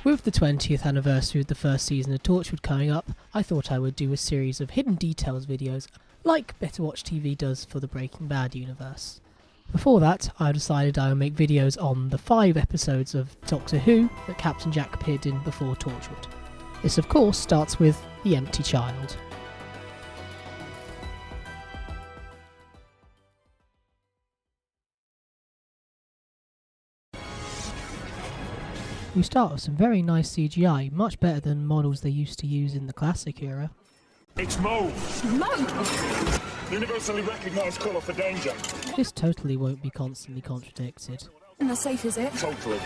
With the 20th anniversary of the first season of Torchwood coming up, I thought I would do a series of hidden details videos like Better Watch TV does for the Breaking Bad universe. Before that, I decided I would make videos on the 5 episodes of Doctor Who that Captain Jack appeared in before Torchwood. This of course starts with The Empty Child. We start with some very nice CGI, much better than models they used to use in the classic era. It's mauve! Mauve? Universally recognised colour for danger. This totally won't be constantly contradicted. And that's safe, is it? Totally.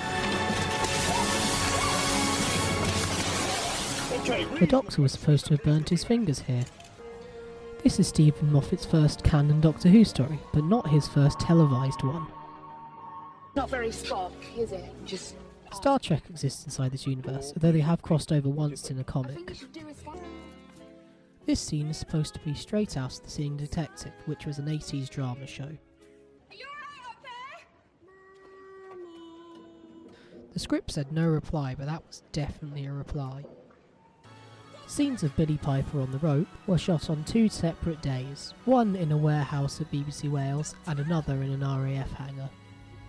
Okay, The Doctor was supposed to have burnt his fingers here. This is Stephen Moffat's first canon Doctor Who story, but not his first televised one. Not very Spock, is it? Just... Star Trek exists inside this universe, although they have crossed over once in a comic. This scene is supposed to be straight out of The Singing Detective, which was an 80s drama show. The script said no reply, but that was definitely a reply. Scenes of Billy Piper on the rope were shot on 2 separate days, one in a warehouse at BBC Wales and another in an RAF hangar.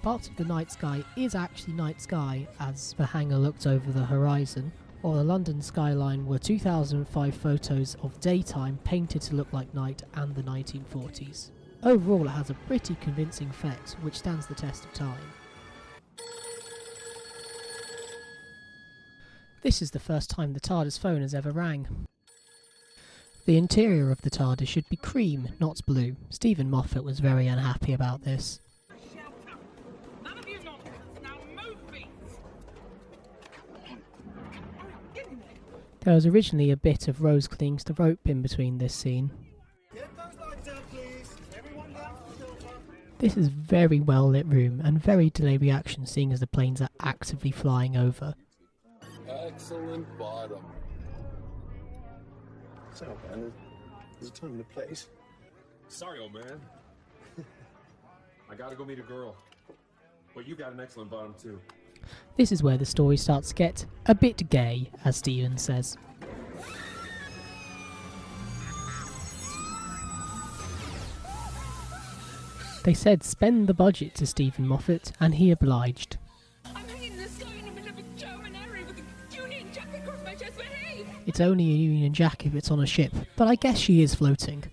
Part of the night sky is actually night sky, as the hangar looked over the horizon, while the London skyline were 2005 photos of daytime painted to look like night and the 1940s. Overall it has a pretty convincing effect, which stands the test of time. This is the first time the TARDIS phone has ever rang. The interior of the TARDIS should be cream, not blue. Stephen Moffat was very unhappy about this. There was originally a bit of Rose clings the rope in between this scene. This is a very well lit room and very delayed reaction, seeing as the planes are actively flying over. Excellent bottom. So, man, there's a time and a place. Sorry, old man. I gotta go meet a girl. But you got an excellent bottom, too. This is where the story starts to get a bit gay, as Stephen says. They said spend the budget to Stephen Moffat, and he obliged. I'm hanging in the sky in the middle of a German area with a Union Jack across my chest, but hey! It's only a Union Jack if it's on a ship, but I guess she is floating.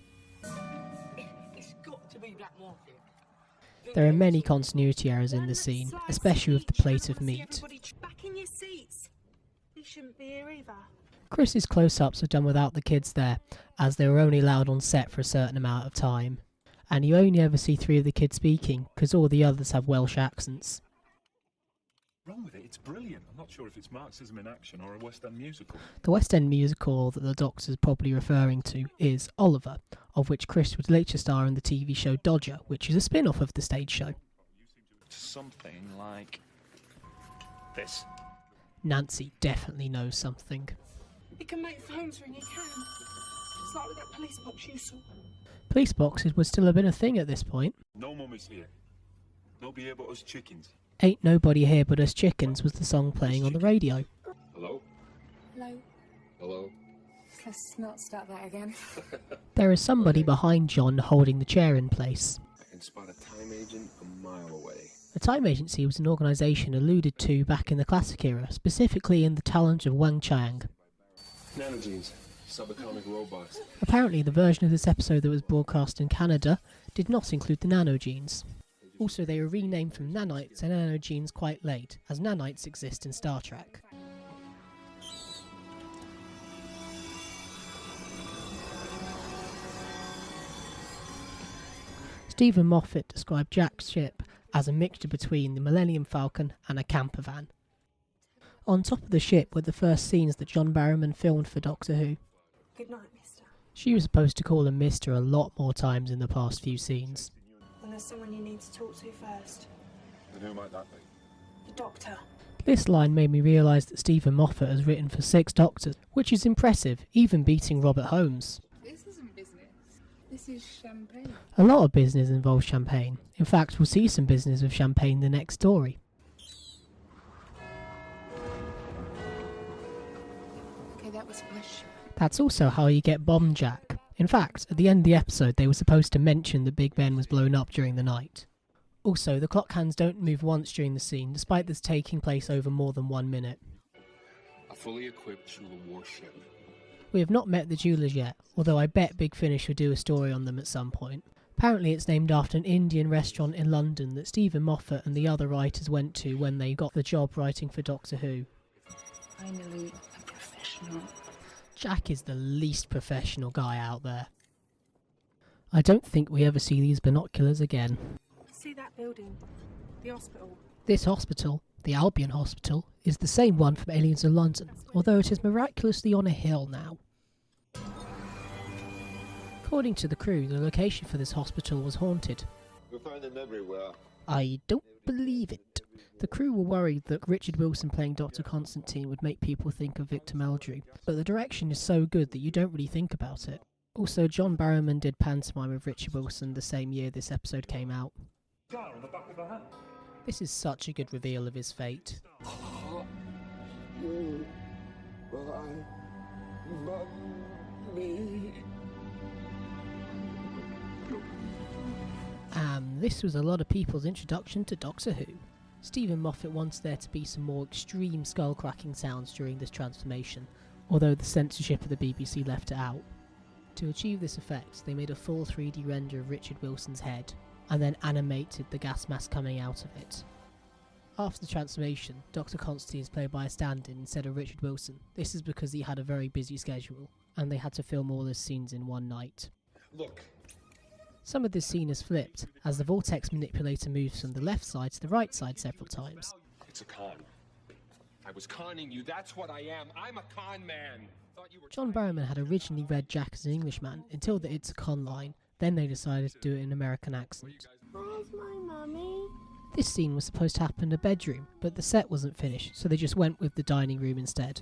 It's got to be Black Market. There are many continuity errors in the scene, especially with the plate of meat. Back in your seats. You shouldn't be here either. Chris's close-ups are done without the kids there, as they were only allowed on set for a certain amount of time. And you only ever see 3 of the kids speaking, because all the others have Welsh accents. wrong with it? It's brilliant. I'm not sure if it's Marxism in action or a West End musical. The West End musical that the Doctor is probably referring to is Oliver, of which Chris would later star in the TV show Dodger, which is a spin-off of the stage show. Something like this. Nancy definitely knows something. You can make phones ring, you can. It's like with that police box you saw. Police boxes would still have been a thing at this point. No mummies here. Nobody here but us chickens. Ain't Nobody Here But Us Chickens was the song playing on the radio. Hello? Hello. Hello? Let's not start that again. There is somebody behind John holding the chair in place. I can spot a time agent a mile away. The Time Agency was an organisation alluded to back in the classic era, specifically in the talent of Wang Chiang. Nanogenes, subatomic robots. Apparently the version of this episode that was broadcast in Canada did not include the nanogenes. Also, they were renamed from nanites and nanogenes quite late, as nanites exist in Star Trek. Stephen Moffat described Jack's ship as a mixture between the Millennium Falcon and a camper van. On top of the ship were the first scenes that John Barrowman filmed for Doctor Who. Good night, mister. She was supposed to call him Mister a lot more times in the past few scenes. And there's someone you need to talk to first. And who might that be? The doctor. This line made me realise that Stephen Moffat has written for 6 Doctors, which is impressive, even beating Robert Holmes. This isn't business. This is champagne. A lot of business involves champagne. In fact, we'll see some business with champagne in the next story. that was flesh. That's also how you get Bomb Jack. In fact, at the end of the episode they were supposed to mention that Big Ben was blown up during the night. Also, the clock hands don't move once during the scene, despite this taking place over more than 1 minute. A fully equipped Chula warship. We have not met the jewelers yet, although I bet Big Finish will do a story on them at some point. Apparently it's named after an Indian restaurant in London that Stephen Moffat and the other writers went to when they got the job writing for Doctor Who. Finally, a professional. Jack is the least professional guy out there. I don't think we ever see these binoculars again. See that building? The hospital. This hospital, the Albion Hospital, is the same one from Aliens in London, although it is miraculously on a hill now. According to the crew, the location for this hospital was haunted. You'll find them everywhere. I don't believe it. The crew were worried that Richard Wilson playing Dr. Constantine would make people think of Victor Meldrew, but the direction is so good that you don't really think about it. Also, John Barrowman did pantomime with Richard Wilson the same year this episode came out. Scar on the back of her hand. This is such a good reveal of his fate. This was a lot of people's introduction to Doctor Who. Stephen Moffat wanted there to be some more extreme skull-cracking sounds during this transformation, although the censorship of the BBC left it out. To achieve this effect, they made a full 3D render of Richard Wilson's head, and then animated the gas mask coming out of it. After the transformation, Dr. Constantine is played by a stand-in instead of Richard Wilson. This is because he had a very busy schedule, and they had to film all his scenes in one night. Look, Some of this scene is flipped, as the vortex manipulator moves from the left side to the right side several times. it's a con. I was conning you. That's what I am. I'm a con man. Thought you were John Barrowman had originally read Jack as an Englishman until the "It's a Con" line, then they decided to do it in an American accent. Where's my mummy? This scene was supposed to happen in a bedroom, but the set wasn't finished, so they just went with the dining room instead.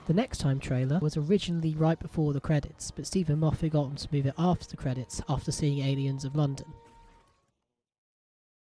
The Next Time trailer was originally right before the credits, but Stephen Moffat got them to move it after the credits after seeing Aliens of London.